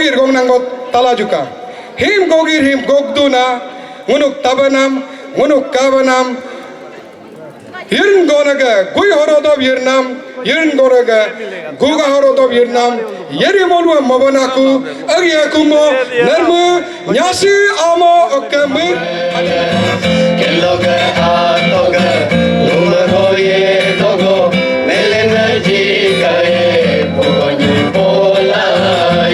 gogir gong nangot talajuka him gogir him gogduna ngunuk tabanam ngunuk kabanam Yirn gonaga gui horodob yirnam yirn gonaga guga horodob yirnam yeri molwa mabanaku agyakumo narmu nyasi amo okamu kelloga atoga lumagoye togo melena jigaye pogonyi pola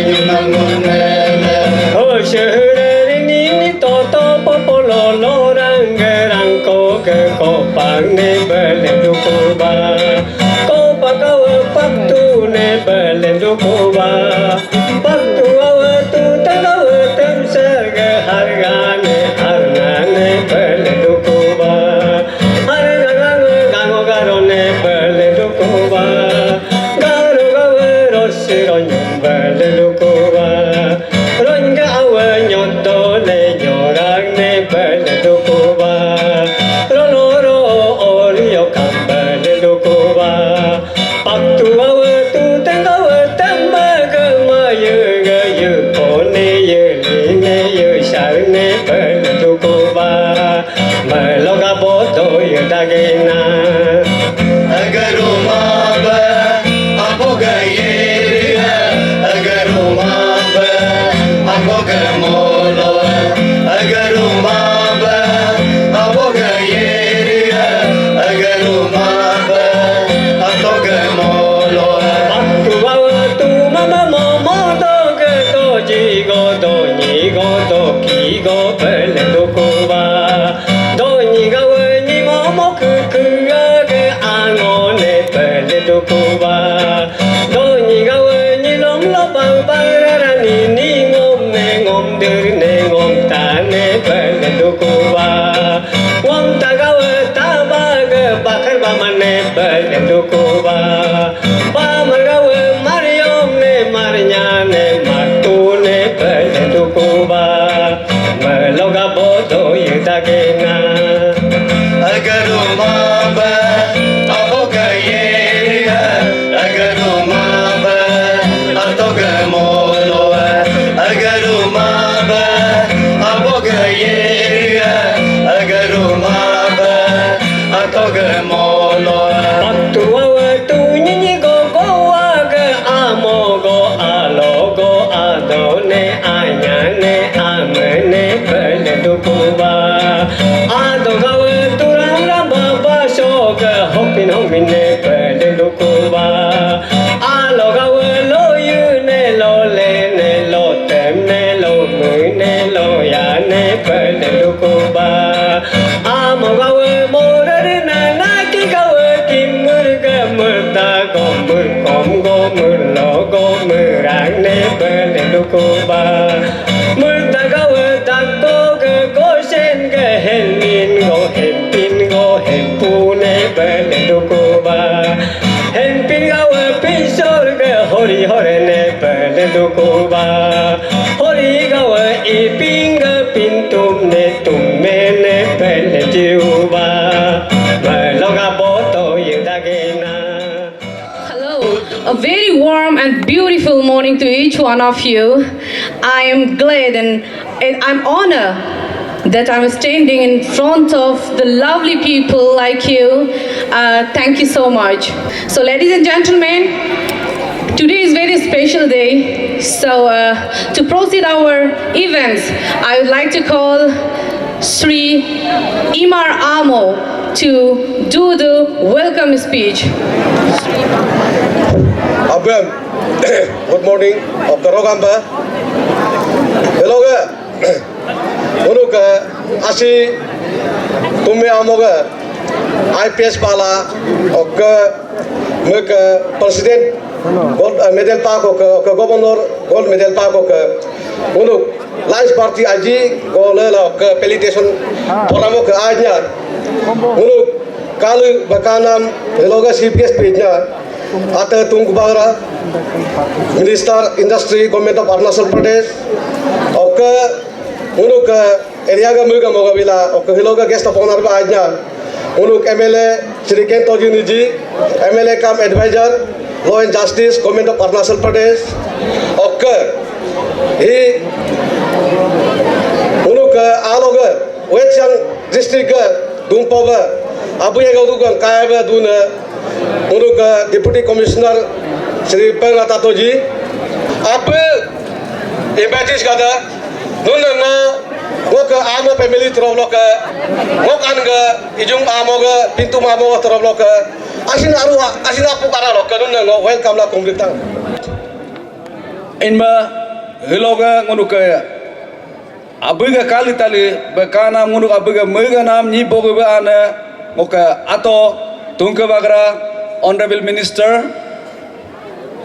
yumangunele o shere ni toto popolo lorangerang ko ke ko pangne bele dukuba ko pakawa paktu ne bele dukuba paktu awatu tagawa tamsaga hargane hargane bele dukuba hargane gango garone bele dukuba garo gawe rosiro bele dukuba ronga awe nyoto le nyorang ne bele dukuba ronoro orio kambele dukuba paktu awatu tagawa tamaga mayu ga yu pone yu line yu sharne bele dukuba maloga boto yu dagena agaruma ba apoga yeriga agaruma ba apoga molo agaruma ba apoga yeriga agaruma ba atoga molo paktu awatu mama momo toge toji go do ni go do ki go bele dukuba do ni ga we ni momo kuku ga angone bele dukuba do ni ga we ni lom lo ba ba ra ni ni ngom dir ne ngom ta ne bele dukuba ngom ta ga we ta ba ga ba khai ba man ne bele dukuba ba ma ga we mariom ne marnya ne ma tu ne bele dukuba ma lo ga bo do yu ta ke na agaruma ba apoga yeriga agaruma ba atoga molo agaruma ba apoga yeriga agaruma ba atoga molo paktu awatu nyi go go aga amo go alo go adone anyane amene bele dukuba ado gawe turang ramba bashoga hopin homin ne bele dukuba alo gawe lo yu ne lo le ne lo tem ne lo mu ne lo ya ne bele dukuba amo gawe morare na na ki gawe kim murga murda go mur kom go mur lo go murang ne bele dukuba murda gawe takko go sen ge hen min go hen pin go hen pu ne bele dukuba hen pin gawe pin sor ge hori hore ne bele dukuba hori gawe I pin ge pin tum ne tum me ne bele jiuba ma lo ga bo to yu da ge na. Hello, a very warm and beautiful morning to each one of you. I am glad and I'm honored that I'm standing in front of the lovely people like you. Thank you so much. So ladies and gentlemen, today is very special day. So to proceed our events, I would like to call Sri Imar Amo to do the welcome speech. Abram, good morning of the Rogamba. Hello, Unuka, Asi, Tumme Amoga, IPS Pala, Oka, Muka, President, Gold Medal Park, Governor, Gold Medal Park, Unuk, Lions Party Aji, Golela, Pelitation, Poramoka Ajna, Unuk, Kalu Bakanam, Heloga CPS Pidna, Ata Tungbara, Minister Industry, Government of Arunachal Pradesh, Oka, Unuk, Eriaga Muga Mogavila, Oka Heloga Guest of Honor Ajna, Unuk MLA, Shri Kento Juniji, MLA Kam Advisor, Law and Justice, Government of Arunachal Pradesh, Oka, he unuk aloga wechang district dungpaba abu ya gaudukan kaya duna unuk deputy commissioner Sri Penglatatoji apa impetus kata nuna na ngok amo family teroblo ke ngok anga ijung amo ke pintu amo teroblo ke asin apu kara lo nuna ngok welcome la kumritang inma hiloga ngunuka abuga kali tali bekana ngunuk abuga mega nam ni boga ana ngoka ato tungka bagra honorable minister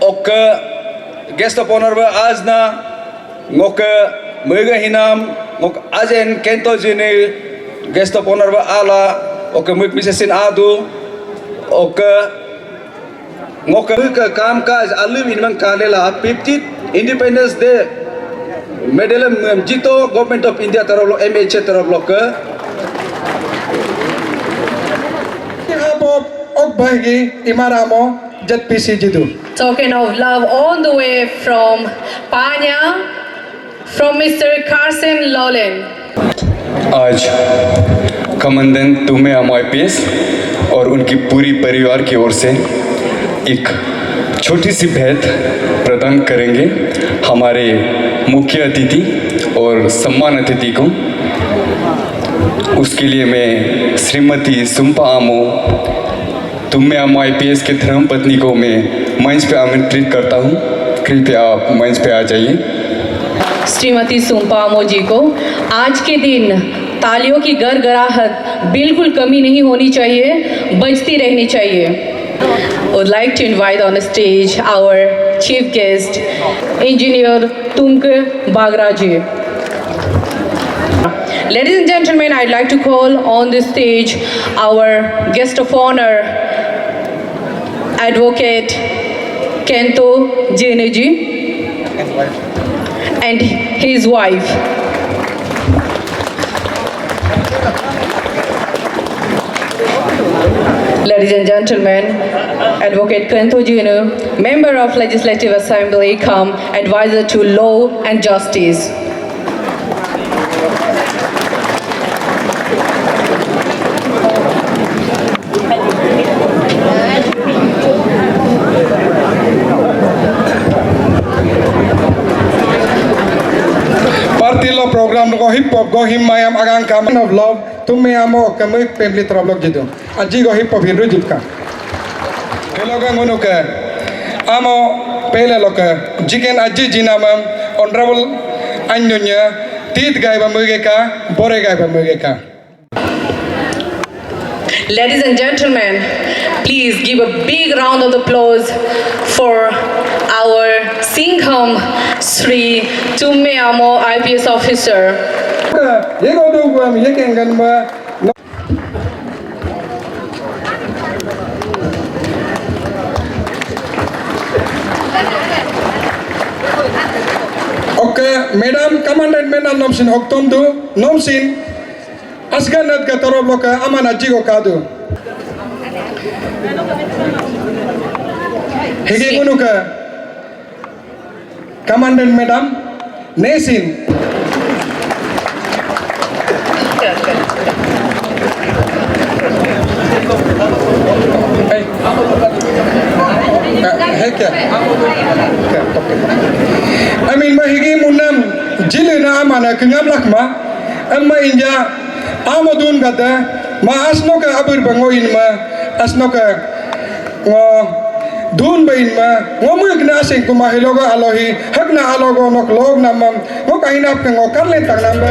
oka guest of honor ba azna ngoka mega hinam ngok ajen kento jini guest of honor ba ala oka muk misesin adu oka ngoka ka kam kaj alim inman kalela 50 independence day medal jito government of India tarolo MH tarolo ke Abog og bagi imaramo jat PC jidu. Token of love all the way from Panya, from Mr. Carson Lolin. आज commandant तुम्हें IPS और उनकी पूरी परिवार की ओर से एक छोटी सी भेंट प्रदान करेंगे हमारे मुख्य अतिथि और सम्मान अतिथि को। उसके लिए मैं श्रीमती सुम्पा आमो तुम्हें IPS के धर्मपत्नी को मैं मंच पे आमंत्रित करता हूँ। कृपया आप मंच पे आ जाइए। श्रीमती सुम्पामो जी को आज के दिन तालियों की गड़गड़ाहट बिल्कुल कमी नहीं होनी चाहिए, बजती रहनी चाहिए। Would like to invite on the stage our chief guest, Engineer Tumke Bagraji. Ladies and gentlemen, I'd like to call on the stage our guest of honor, Advocate Kento Jeneji and his wife. Ladies and gentlemen, Advocate Kento Jenu, Member of Legislative Assembly, come Advisor to Law and Justice. Partilo program ko hip hop go him mayam agang kaman of love tumme amo kamik pemli troblok jidu. Aji go hip hop hinru jipka. Keloga ngono ke amo pele loka jiken aji jinamam honorable anyonya tit gai bamugeka bore gai bamugeka. Ladies and gentlemen, please give a big round of applause for our Singham Sri Tumme Amo IPS officer. Yego do gam yeken ganma. Okay, Madam Commandant Madam Nomsin Oktomdu Nomsin Asganat Gatarobloka Amana Jigo Kadu. Hege Gunuka Commandant Madam Nesin. I mean, mahigi munam jilina amana kengam lakma amma inja amadun gada ma asnoka abur bangoin ma asnoka ngo dun bain ma ngomu igna sing kuma hiloga alohi hakna alogo nok log namam ngo kahinap ngo karle tak namba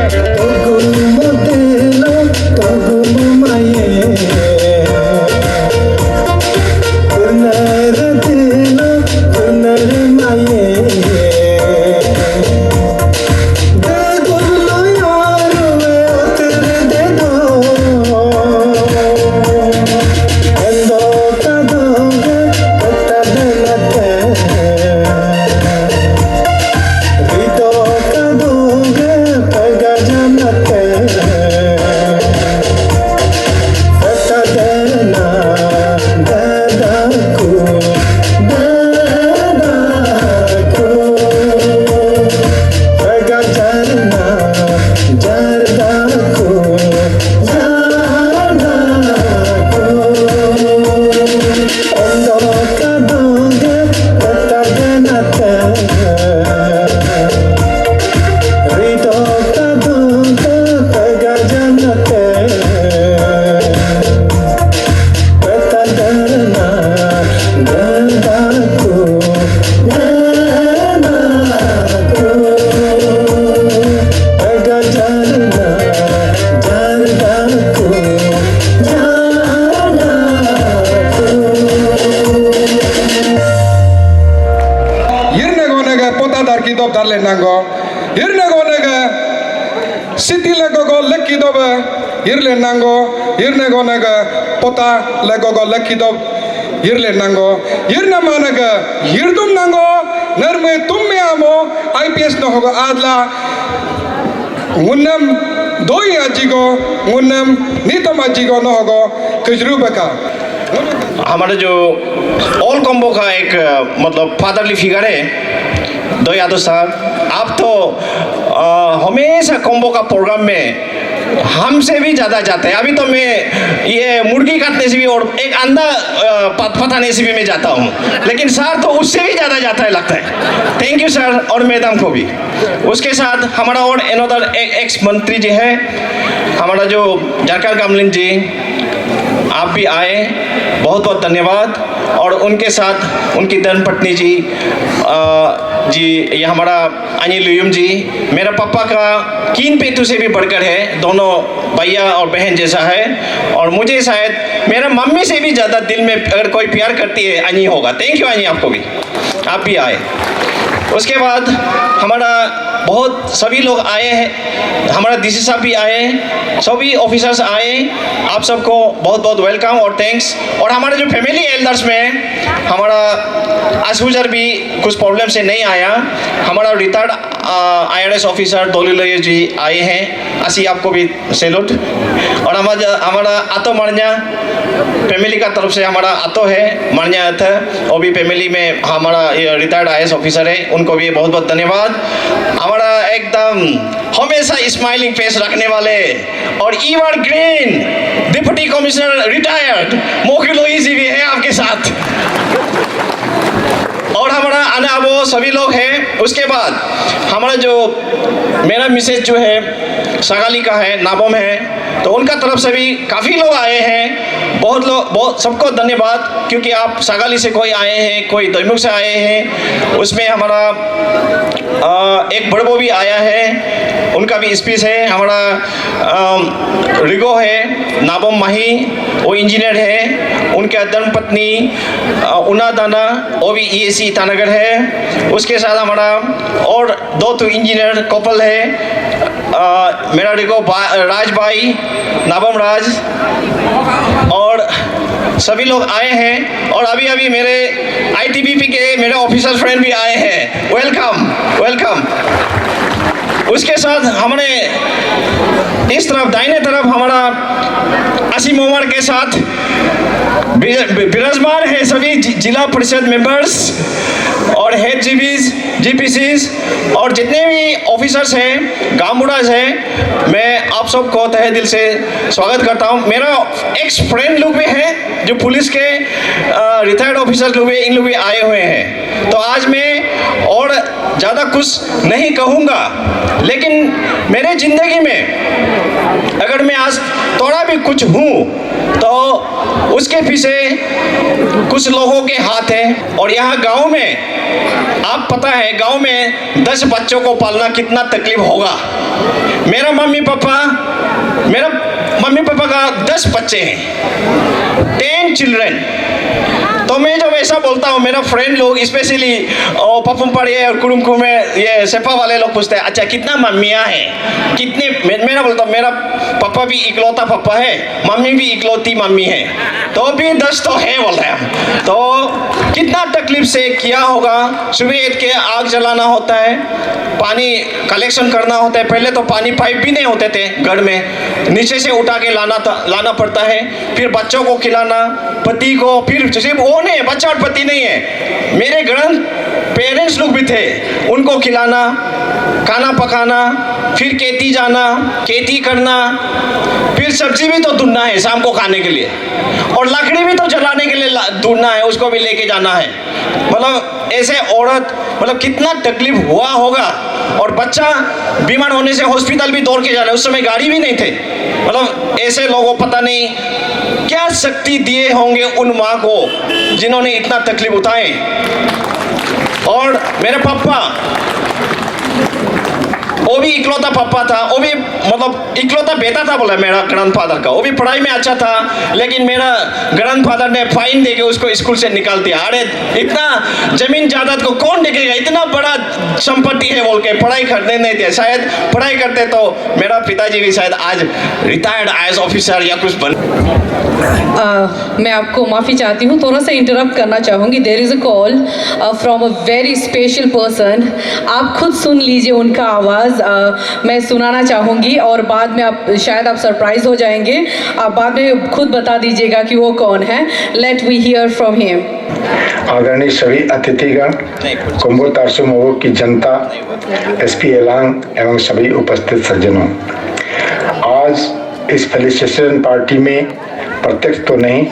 darle nango irne gonega siti legogo lekidob irle nango irne gonega pota legogo lekidob irle nango irna managa irdum nango narme tumme amo IPS no hogo adla ngunnam doi ajigo ngunnam nitam ajigo no hogo kujrubaka हमारा जो all combo का एक मतलब fatherly figure है दो यादव साहब, आप तो हमेशा कॉम्बो का प्रोग्राम में हमसे भी ज़्यादा जाते हैं। अभी तो मैं ये मुर्गी काटने से भी और एक अंडा पताने से भी मैं जाता हूँ, लेकिन सर तो उससे भी ज़्यादा जाता है लगता है। थैंक यू सर और मैडम को भी। उसके साथ हमारा और एनोदर एक्स मंत्री जी है हमारा जो झारखंड कामलिन जी, आप भी आए, बहुत बहुत धन्यवाद। और उनके साथ उनकी धर्मपत्नी जी ये हमारा अनिल लुयुम जी, मेरा पापा का कीन पेटू से भी बढ़कर है, दोनों भैया और बहन जैसा है। और मुझे शायद मेरा मम्मी से भी ज़्यादा दिल में अगर कोई प्यार करती है अनी होगा। थैंक यू अनी, आपको भी, आप भी आए। उसके बाद हमारा बहुत सभी लोग आए हैं, हमारा डीसी साहब भी आए, सभी ऑफिसर्स आए, आप सबको बहुत बहुत वेलकम और थैंक्स। और हमारे जो फैमिली एल्डर्स में हमारा आशुजर भी कुछ प्रॉब्लम से नहीं आया, हमारा रिटायर्ड IRS ऑफिसर दोलीलोय जी आए हैं, असी आपको भी सैल्यूट। और हमारा आतो मरना फैमिली का तरफ से हमारा आतो है मरना था, वो भी फैमिली में हमारा रिटायर्ड IAS ऑफिसर है, उनको भी बहुत बहुत धन्यवाद। हमारा एकदम हमेशा स्माइलिंग फेस रखने वाले और ईवर ग्रीन डिप्टी कमिश्नर रिटायर्ड मोकिलोई जी भी है आपके साथ। और हमारा आना वो सभी लोग हैं। उसके बाद हमारा जो मेरा मिसेज जो है सगाली का है, नाबम है, तो उनका तरफ से भी काफ़ी लोग आए हैं। बहुत लोग, बहुत सबको धन्यवाद, क्योंकि आप सगाली से कोई आए हैं, कोई दैमुख से आए हैं। उसमें हमारा एक बड़बो भी आया है, उनका भी स्पीच है। हमारा रिगो है नाबम माही, वो इंजीनियर है, उनके धर्मपत्नी उना दाना, वो भी EAC ईटानगर है। उसके साथ हमारा और दो तो इंजीनियर कपल है, मेरा रिगो राज भाई, नाबम राज, और सभी लोग आए हैं। और अभी अभी मेरे ITBP के मेरे ऑफिसर फ्रेंड भी आए हैं, वेलकम वेलकम। उसके साथ हमारे इस तरफ दाहिने तरफ हमारा असीम उमर के साथ विराजमान है सभी जिला परिषद मेंबर्स और हेड GPCs और जितने भी ऑफिसर्स हैं, गामबुढ़ास हैं, मैं आप सबको तहे दिल से स्वागत करता हूं। मेरा एक्स फ्रेंड लोग भी हैं जो पुलिस के रिटायर्ड ऑफिसर्स लोग भी, इन लोग भी आए हुए हैं। तो आज मैं और ज़्यादा कुछ नहीं कहूँगा, लेकिन मेरे ज़िंदगी में अगर मैं आज थोड़ा भी कुछ हूँ तो उसके पीछे कुछ लोगों के हाथ हैं। और यहाँ गांव में आप पता है, गांव में 10 बच्चों को पालना कितना तकलीफ होगा। मेरा मम्मी पापा का 10 बच्चे हैं, 10 चिल्ड्रन। तो मैं जब ऐसा बोलता हूँ, मेरा फ्रेंड लोग स्पेशली पपुमपड़ी और कुरुमकुर में ये सेपा वाले लोग पूछते हैं, अच्छा कितना मम्मियाँ हैं, कितने? मेरा बोलता हूँ, मेरा पापा भी इकलौता पापा है, मम्मी भी इकलौती मम्मी है, तो भी 10 तो है बोल रहे हैं। तो कितना तकलीफ से किया होगा। सुबह उठ के आग जलाना होता है, पानी कलेक्शन करना होता है। पहले तो पानी पाइप भी नहीं होते थे घर में, नीचे से उठा के लाना पड़ता है। फिर बच्चों को खिलाना, पति को, फिर सिर्फ वो नहीं, बच्चा और पति नहीं है, मेरे ग्रैंड पेरेंट्स लोग भी थे, उनको खिलाना, खाना पकाना, फिर खेती जाना, खेती करना, फिर सब्जी भी तो ढूंढना है शाम को खाने के लिए, और लकड़ी भी तो जलाने के लिए ढूंढना है, उसको भी लेके जाना है। मतलब ऐसे औरत, मतलब कितना तकलीफ हुआ होगा। और बच्चा बीमार होने से हॉस्पिटल भी दौड़ के जाना, उस समय गाड़ी भी नहीं थे। मतलब ऐसे लोगों, पता नहीं क्या शक्ति दिए होंगे उन माँ को जिन्होंने इतना तकलीफ उठाए। और मेरे पापा वो भी इकलौता पापा था, वो भी मतलब इकलौता बेटा था बोला मेरा ग्रैंडफादर का। वो भी पढ़ाई में अच्छा था, लेकिन मेरा ग्रैंडफादर ने फाइन देके उसको स्कूल से निकाल दिया। अरे इतना जमीन जायदाद को कौन देखेगा, इतना बड़ा संपत्ति है बोल के पढ़ाई करने नहीं दिया। शायद पढ़ाई करते तो मेरा पिताजी भी शायद आज रिटायर्ड IAS ऑफिसर या कुछ बन। मैं आपको माफ़ी चाहती हूँ, थोड़ा सा इंटरप्ट करना चाहूँगी। There is a call from a very special person. आप खुद सुन लीजिए उनका आवाज़, मैं सुनाना चाहूँगी और बाद में आप शायद आप सरप्राइज हो जाएंगे। आप बाद में खुद बता दीजिएगा कि वो कौन है। Let we hear from him. आदरणीय सभी अतिथिगण, कुंभो तारसुमोगो की जनता, SP एलांग एवं सभी उपस्थित सज्जनों, आज इस फेलिसिटेशन पार्टी में प्रत्यक्ष तो नहीं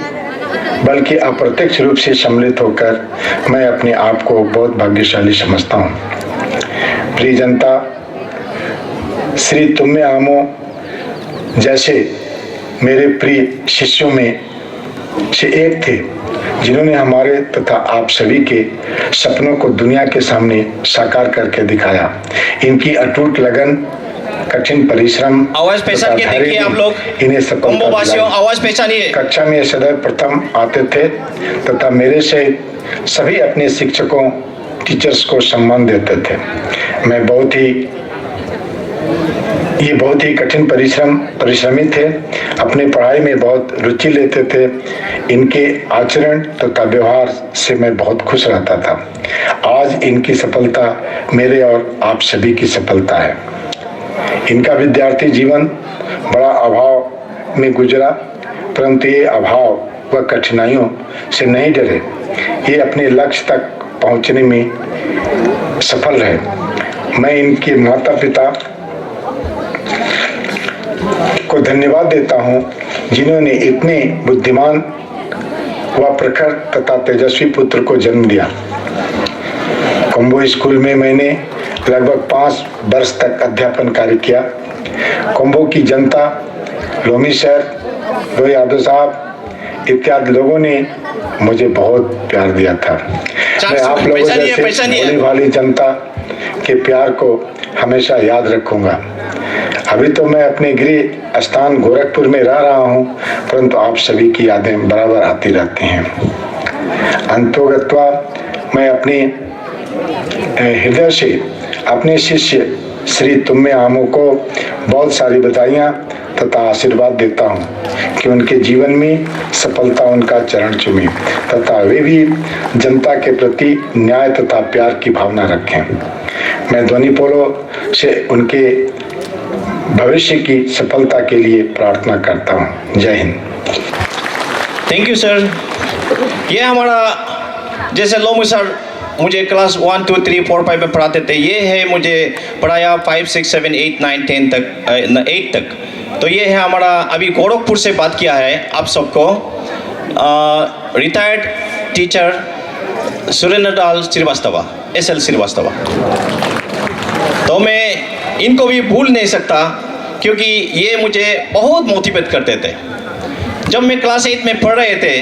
बल्कि अप्रत्यक्ष रूप से सम्मिलित होकर मैं अपने आप को बहुत भाग्यशाली समझता हूँ। प्रिय जनता, श्री तुम्मे आमो जैसे मेरे प्रिय शिष्यों में से एक थे, जिन्होंने हमारे तथा आप सभी के सपनों को दुनिया के सामने साकार करके दिखाया। इनकी अटूट लगन, कठिन परिश्रम, आवाज पहचान के देखिए आप लोग, इन्हें सफलता दिलाई। आवाज पहचानिए। कक्षा में सदैव प्रथम आते थे तथा मेरे से सभी अपने शिक्षकों, टीचर्स को सम्मान देते थे। मैं बहुत ही कठिन परिश्रमी थे, अपने पढ़ाई में बहुत रुचि लेते थे। इनके आचरण तथा व्यवहार से मैं बहुत खुश रहता था। आज इनकी सफलता मेरे और आप सभी की सफलता है। इनका विद्यार्थी जीवन बड़ा अभाव में गुजरा, परंतु ये अभाव व कठिनाइयों से नहीं डरे। ये अपने लक्ष्य तक पहुंचने में सफल रहे। मैं इनके माता पिता को धन्यवाद देता हूं, जिन्होंने इतने बुद्धिमान व प्रखर तथा तेजस्वी पुत्र को जन्म दिया। कुंभो स्कूल में मैंने लगभग 5 वर्ष तक अध्यापन कार्य किया। कुंभो की जनता, लोमी सर, रोहित यादव साहब इत्यादि लोगों ने मुझे बहुत प्यार दिया था। मैं आप लोगों जैसे भोली भाली जनता के प्यार को हमेशा याद रखूंगा। अभी तो मैं अपने गृह स्थान गोरखपुर में रह रहा हूं, परंतु आप सभी की यादें बराबर आती रहती हैं। अंतोगत्वा मैं अपने हृदय से अपने शिष्य श्री तुम्मे आमो को बहुत सारी बधाइयाँ तथा आशीर्वाद देता हूँ कि उनके जीवन में सफलता उनका चरण चूमे तथा वे भी जनता के प्रति न्याय तथा प्यार की भावना रखें। मैं ध्वनि पोलो से उनके भविष्य की सफलता के लिए प्रार्थना करता हूँ। जय हिंद। Thank you sir. ये हमारा जैसे लोमू सर मुझे क्लास 1, 2, 3, 4, 5 में पढ़ाते थे, ये है मुझे पढ़ाया 5, 6, 7, 8, 9, 10 तक 8 तक। तो ये है हमारा, अभी गोरखपुर से बात किया है आप सबको, retired teacher Surendra Srivastava, SL Srivastava. तो मैं इनको भी भूल नहीं सकता क्योंकि ये मुझे बहुत मोटिवेट करते थे। जब मैं क्लास 8 में पढ़ रहे थे,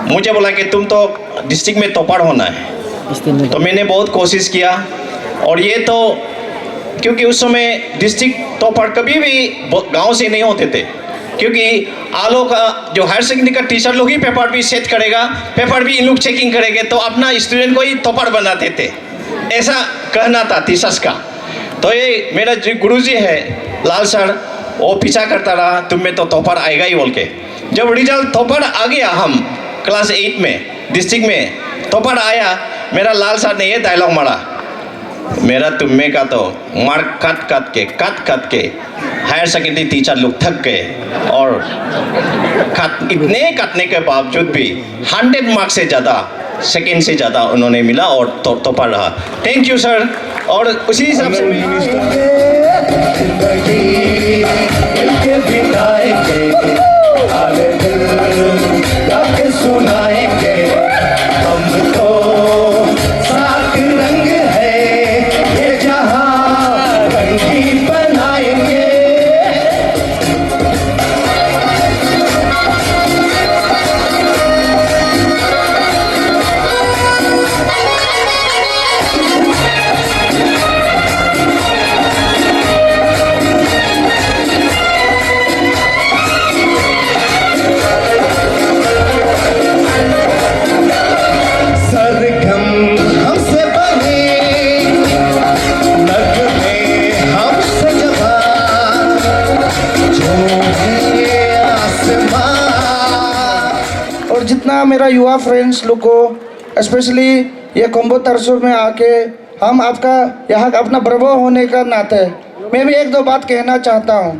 मुझे बोला कि तुम तो डिस्ट्रिक्ट में टॉपर होना है। तो मैंने बहुत कोशिश किया और ये तो क्योंकि उस समय डिस्ट्रिक्ट टॉपर कभी भी गांव से नहीं होते थे, क्योंकि आलो का जो हायर सेकेंडरी का टीचर लोग ही पेपर भी सेट करेगा, पेपर भी इन लोग चेकिंग करेंगे, तो अपना स्टूडेंट को ही टॉपर बनाते थे, ऐसा कहना था टीचर्स का। तो ये मेरा जो गुरुजी है लाल सर, वो पीछा करता रहा तुम्हें तो टॉपर आएगा ही बोल के। जब रिजल्ट टॉपर आ गया, हम क्लास 8 में डिस्ट्रिक्ट में टॉपर आया, मेरा लाल सर ने ये डायलॉग मारा, मेरा तुम्हें का तो मार काट के हायर सेकेंडरी टीचर लोग थक गए और इतने काटने के बावजूद भी 100 मार्क्स से ज़्यादा, सेकेंड से ज़्यादा उन्होंने मिला और टॉपर रहा। Thank you sir. और उसी हिसाब से और जितना मेरा युवा फ्रेंड्स लोग को स्पेशली ये कोम्बो तरसो में आके हम आपका यहाँ अपना बर्बो होने का नाते मैं भी एक दो बात कहना चाहता हूँ।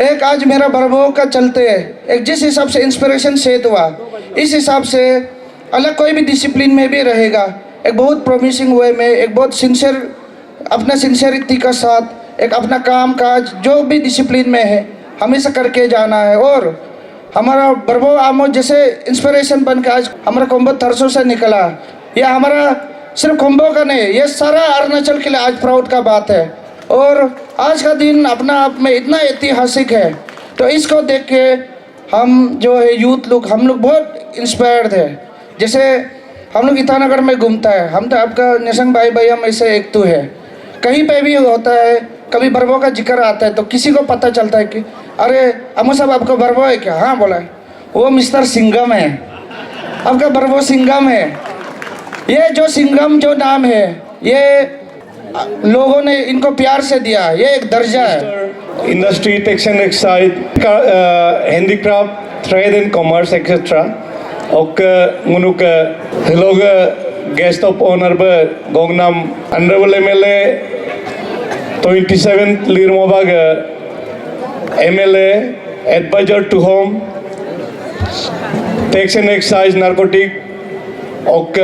एक आज मेरा बर्बो का चलते एक जिस हिसाब से इंस्पिरेशन सेट हुआ, इस हिसाब से अलग कोई भी डिसिप्लिन में भी रहेगा, एक बहुत प्रॉमिसिंग वे में, एक बहुत सिंसियर अपना सिंसियरिटी का साथ एक अपना काम काज जो भी डिसिप्लिन में है हमेशा करके जाना है। और हमारा बर्बो आमो जैसे इंस्पिरेशन बन के आज हमारा कोम्बो तरसो से निकला, यह हमारा सिर्फ कोम्बो का नहीं, ये सारा अरुणाचल के लिए आज प्राउड का बात है। और आज का दिन अपना आप में इतना ऐतिहासिक है, तो इसको देख के हम जो है यूथ लोग हम लोग बहुत इंस्पायर्ड है। जैसे हम लोग ईटानगर में घूमता है, हम तो आपका निशंक भाई भैया में से एक तो है, कहीं पे भी होता है कभी बर्बो का जिक्र आता है तो किसी को पता चलता है कि अरे अमो साहब आपका बर्बो है क्या? हाँ बोला है, वो मिस्टर सिंघम है, आपका बर्बो सिंघम है। ये जो सिंघम जो नाम है ये लोगों ने इनको प्यार से दिया, ये एक दर्जा है। Industry, Textile, handicraft, trade and commerce, etc. Och ngunuk helog guest of honor ba gongnam honorable MLA 27th Lirmobag MLA advisor to home tax and excise narcotic och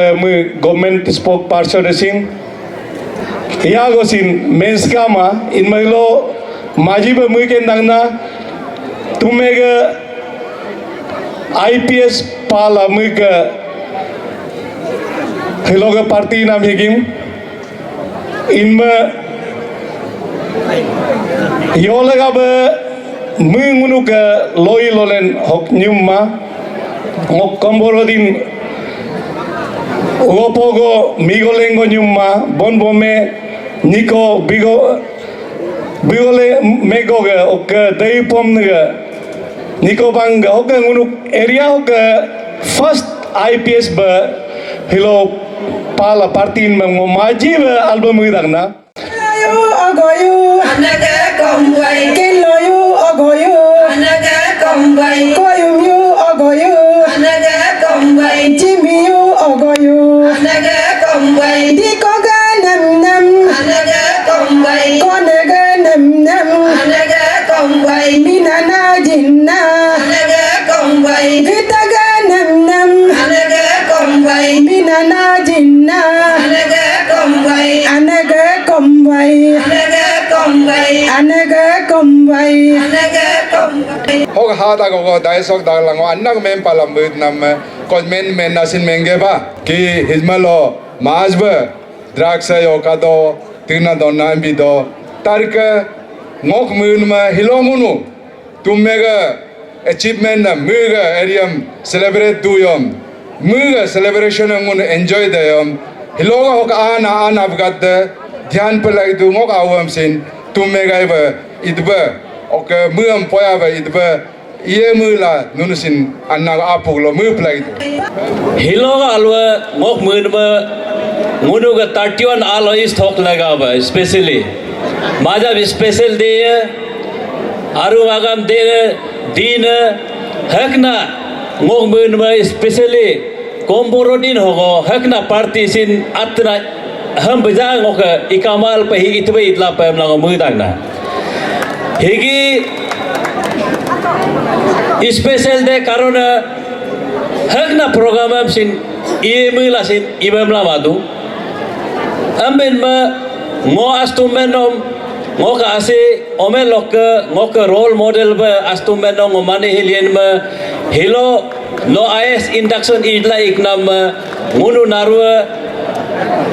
government spokesperson resin Yagosin menskama in Milo Majiba Muken Dangna Tumega IPS Pala Muka Hiloga Party Nam Higim Inma Yolagaba Mungunuka Loi Lolen Hok Nyuma Hok Komborodin Ugopogo Migolengo Nyuma Bonbome Nico Bigole Megoga Oka Daipomnaga Nico Banga Oka Munuk area Oka first IPS ba Hilo Pala Party in Majiba album Widagna Agoyu Anaga Kombai Kiloyu Agoyu Anaga Kombai Koyumu Agoyu Anaga Kombai Jimiyu Agoyu Anaga Kombai Dikoga Nam Nam Anaga Kombai Konaga Nam Nam Anaga Kombai Minana Jinna Anaga Kombai Vitaga Nam Nam Anaga Kombai Minana Jinna Anaga Kombai Anaga Kombai Anaga Kombai Anaga Kombai Anaga Kombai Hok hata ko dai sok dang lang anak men palam bud nam kon men nasin menge ba ki hizmalo mazba draksa yo kado tina do nam bi do tarka ngok mun ma hilomunu tummega achievement na muga ariam celebrate du yom muga celebration ngun enjoy da yom hiloga hok ana abgat dhyan palai du ngok awam sin tummega ba idba ok muam poya ba idba ye mula nunusin anna apuglo mu play Hiloga alwa ngok munba munuga 31 alo is thok laga ba especially majab special day aru agam day din hakna ngok munba especially komborodin hogo hakna party sin atra ham baja ngok ikamal pahi itbe itla pam lang mu dagna higi special day karona hakna program am sin iemila sin ibamla madu amen ma ngo astumenom ngo ka ase omelok ngo ka role model ba astumenom ngo mane hilien ma hilo no is induction idla iknam ngunu narwa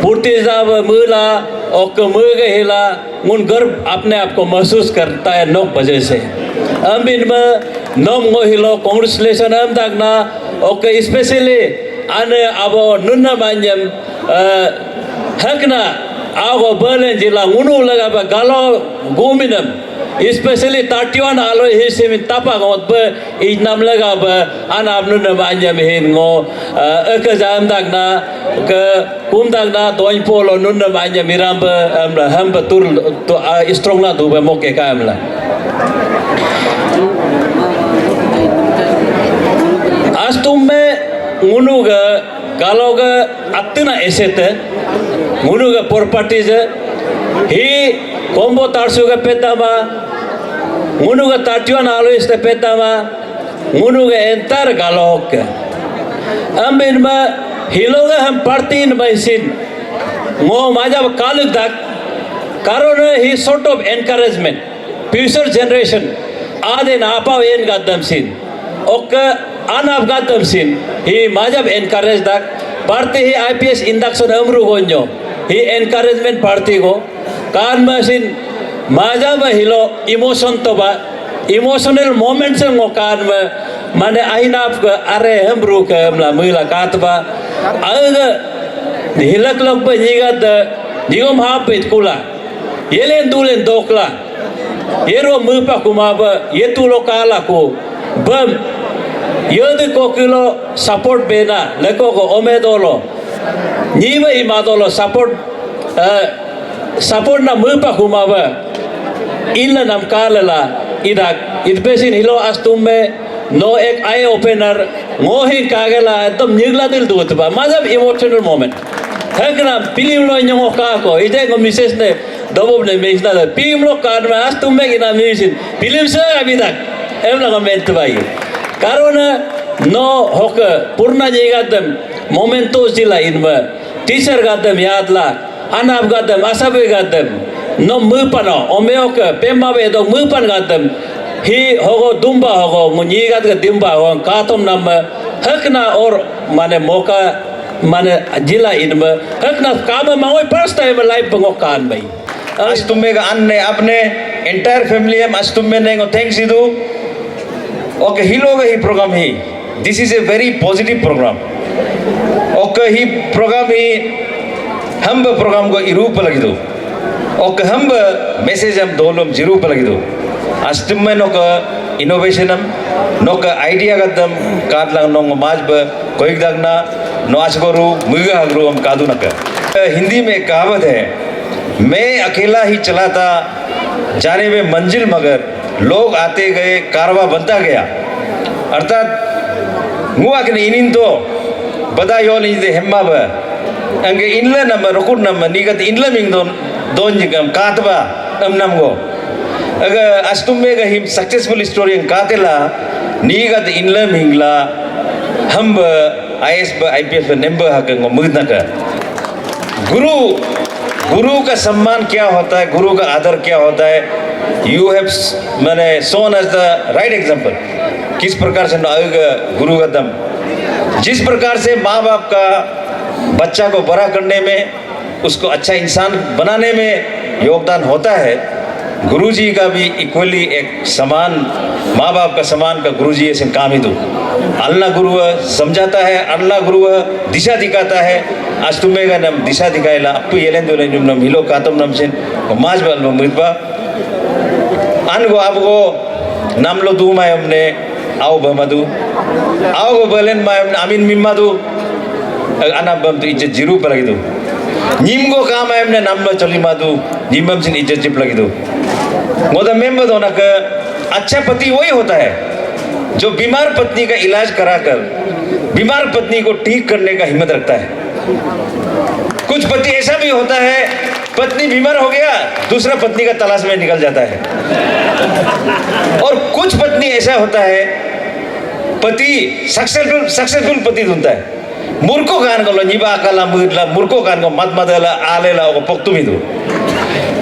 पूर्ति जाब मुला और मुगा हिला मुन गर्व अपने आप को महसूस करता है 9 बजे से हम इनमें नम गो हिलो कांग्रेचुलेशन हम दागना और स्पेशली आने अब नुन्ना मान्यम हकना आगो बर्लिन जिला उनु लगा बा गालो गोमिनम especially 31 alo hisim tapa ngot be inam laga ba anam Nunna मान्यम hin ngo ekazam dagna ke kum dagna toin polo Nunna मान्यम miram ba ham betul to strong la tu ba moke kam la आज तुम में ngunuga galoga atuna esete ngunuga properties hi combo tarsuga petama ngunuga tatuan alois te petama ngunuga entar galok amin ma hiloga ham partin baisin mo maja kaluk dak karon he sort of encouragement future generation aden apa en gadam sin ok anap gadam sin he maja encourage dak parti he IPS induction amru gonyo he encouragement parti go kan masin maja ba hilo emotion to ba emotional moments ngo kan ma mane ainap ka are amru ka mla mila katba aga hilak lok ba nigat digom hapit kula yelen dulen dokla yero mupa kumaba yetulo kala ko bam yode ko kilo support bena leko ko omedolo niba imadolo support na mupa kumaba illa nam kalala idak idbesin hilo astumme no ek eye opener mohin kagela ekdom nigla dil dut ba mazab emotional moment hagna film lo nyong ka ko ide ko mises ne dobob ne meisna da film lo kan ma astumme gina misin film sa abidak emla comment bai karona no hok purna jigadam momentos dila inma teacher gadam yadla anab gadam asabe gadam no mupano omeok pemma be do mupan gadam hi hogo dumba hogo munyigat ga dimba ho katom nam hakna or mane moka mane jila inma hakna kama mangoi first time life bangokan bai आज तुम्हें अन्ने अपने entire family हम आज तुम्हें नेंगो thanks इदु okay ही लोग ही program he this is a very positive program okay he program ही हम ब program को इरूप लगी दो ओके हम ब message हम दोलों जिरूप लगी दो आज तुम्हें नोका innovation हम नोका idea गदम काट लग नोंग माज ब कोई दगना नोच करू मुगा हगरू हम कादू नका हिंदी में कहावत है मैं अकेला ही चला था जाने में मंजिल मगर लोग आते गए कारवा बनता गया अर्थात मुआ के इनिन तो बदा योल इजे हेम्मा ब अंगे इनले नम रकुन नम निगत इनले मिंग दोन जिगम कातबा नम गो अगर अस्तुम में गहिम सक्सेसफुल स्टोरी कातेला निगत इनले मिंगला हम IS IPS नेम्बर हक मुगना का गुरु का सम्मान क्या होता है गुरु का आदर क्या होता है यू हैव मैंने soon as the right example किस प्रकार से गुरु का दम जिस प्रकार से माँ बाप का बच्चा को बड़ा करने में उसको अच्छा इंसान बनाने में योगदान होता है गुरुजी का भी इक्वली एक समान माँ बाप का समान का गुरुजी ऐसे काम ही दो अल्लाह गुरु समझाता है अल्लाह गुरु दिशा दिखाता है आज तुम्हें का नम दिशा दिखाएला अब ये लें नम हिलो कातम नम से माज बल मृतबा अन गो अब गो नाम लो दू माय हमने आओ बमदू आओ गो बलेन माय आमीन मिम्मादू अना बम तो इज्जत जीरू पर लगी दो नीम गो काम है हमने नाम लो चली मादू नीमम से इज्जत जिप लगी दो मोदा मेंबर दो ना का अच्छा पति वही होता है जो बीमार पत्नी का इलाज कराकर बीमार पत्नी को ठीक करने का हिम्मत रखता है कुछ पति ऐसा भी होता है पत्नी बीमार हो गया दूसरा पत्नी का तलाश में निकल जाता है और कुछ पत्नी ऐसा होता है पति सक्सेसफुल पति ढूंढता है मूर्खों कान को निभा काला मुदला मूर्खों कान को मत मदला आलेला को पक्तुमी दो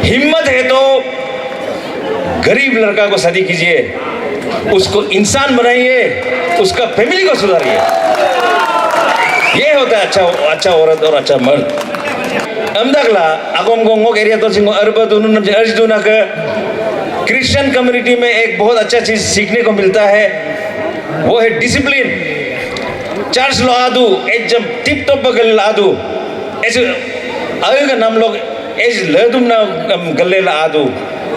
हिम्मत है तो गरीब लड़का को शादी कीजिए उसको इंसान बनाइए उसका फैमिली को सुधारिए ये होता है अच्छा औरत और अच्छा मर्द अमदागला अगोम गोंगोक एरिया तो सिंगो अरब दोनों ने अर्ज दोना का क्रिश्चियन कम्युनिटी में एक बहुत अच्छा चीज सीखने को मिलता है वो है डिसिप्लिन चर्च लो आदू एक जब टिप टॉप बगल आदू ऐसे अगर नाम लोग ऐसे लड़ुम ना गले ला आदू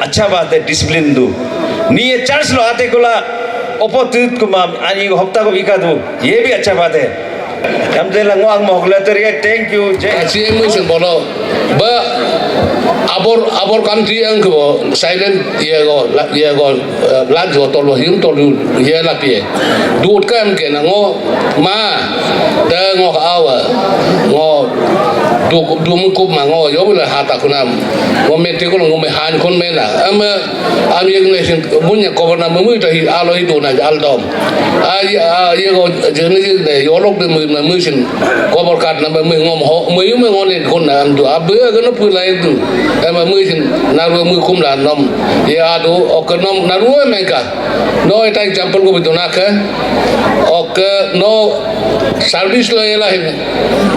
अच्छा बात है डिसिप्लिन दो नी ये चर्च लो आते कोला ओपो तीर्थ को माम आनी को हफ्ता को बिका दो ये भी अच्छा बात है Em tên là Ngoan Mộc là tôi thank you. Asia mission bolo ba abor country ang ko silent yego lan jo to lo him to ye la pie dut kam ke na ngo ma da ngo awa ngo du mu kup ma ngo yo la hata kunam ngo me te ko ngo me han kon me na am yeg nation bunya ko na mu ta hi alo hi do na al dom yego jeni ne yo lok de mu sin ko bor kat na mu ngom ho mu yu me ngone kon na am du abe ga no pu la du em mu sin na ru mu kum la nom ya do ok nom na ru me ka no eta example ko bituna ka ok no service lo yela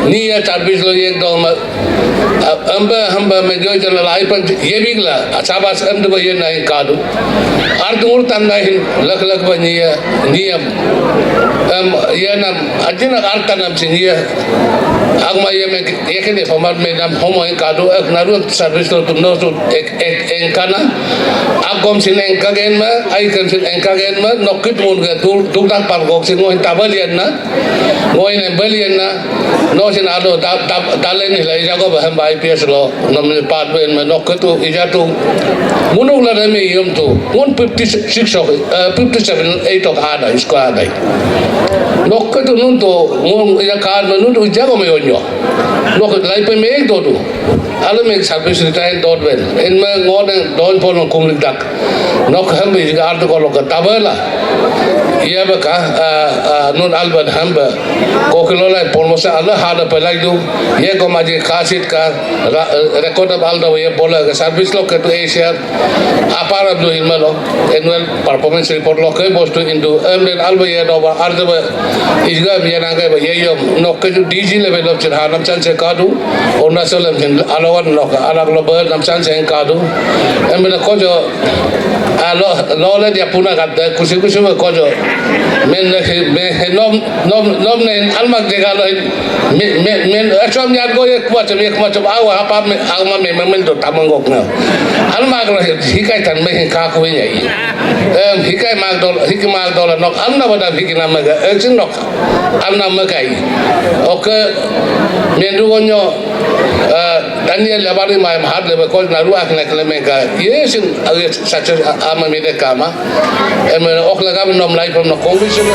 ni ya service lo yek do ma hamba me jo jala lai pan ye bigla achabas am do ye na ka do ar dur tan na hin lak ba ni ya niyam ya nam ajina ar tanam sin ya agma ye me ekene format me nam homo en ka do ek na ru service lo to no to en kana agom sin en ka gen ma ai kan sin en ka gen ma nokit mun ga dur tan par gok sin ngoin tabalian na ngoin en balian na no sin ado dalen ni la ja ko ba ham bai ps lo nam ni pat ben ma nokit tu ija tu munuk la me yom tu ngon 56 57 8 of ada isko ada nokit tu nun to ngon ija kar ma nun tu ja ko me onyo nokit lai pe me to tu ala me service retain dot ben en ma ngon don pon kum dak nok ham bi ga ar ko lo ka tabala ia baka nun alban hamba ko kilo lai polmosa ala hada pelai du ye ko maji khasit ka record balda ye bola ka service lo ka tu asia apara do ilmalo annual performance report lo ka bostu into emden alba ye do arda isga yana ka ye yo no ka dg level of chha nam chan se ka du onna solam jin alawan no ka alag lo ber nam chan se ka du emben ko jo lo le dia puna ka kusi ko jo men nom ne almak de galo men achom ya go ye kwat awa apa me alma me men do tamangok na almak lo hikai tan me ka ko ye hikai mag do la nok amna bada hikina maga exin nok amna magai ok men du gonyo Daniel labari mai mahad le ko na ruak na kleme ka yesin age sacha ama me de kama em ok la gam nom lai from no conviction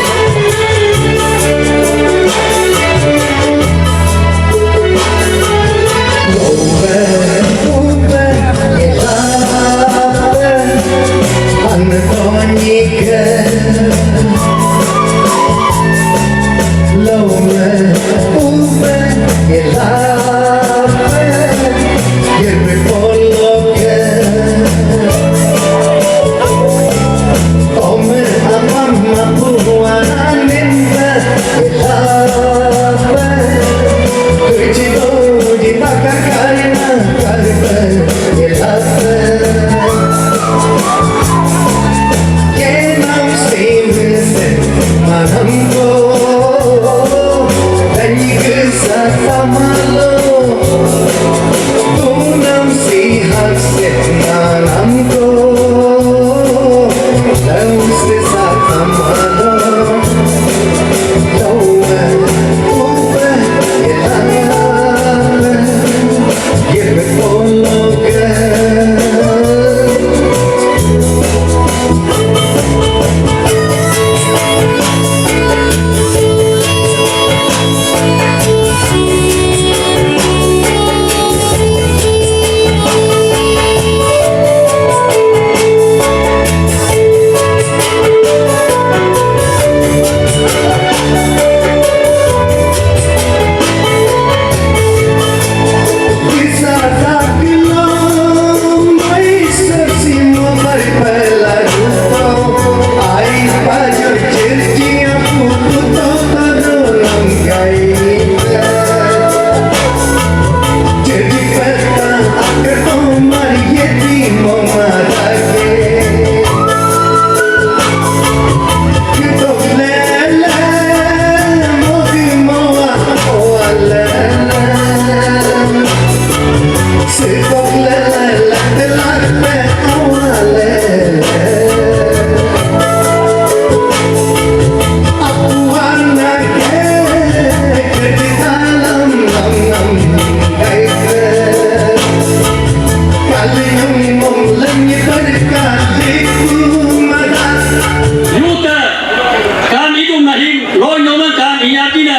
loi nomen kan iyatina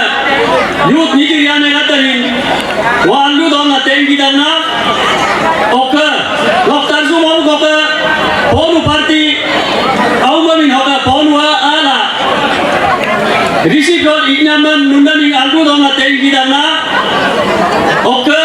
youth Nigeria ne gatarin wan lu dom na ten gidana oka loktar su mau oka ponu party aumamin hoka ponu ala risi dot ignamam nunani albu dom na ten gidana oka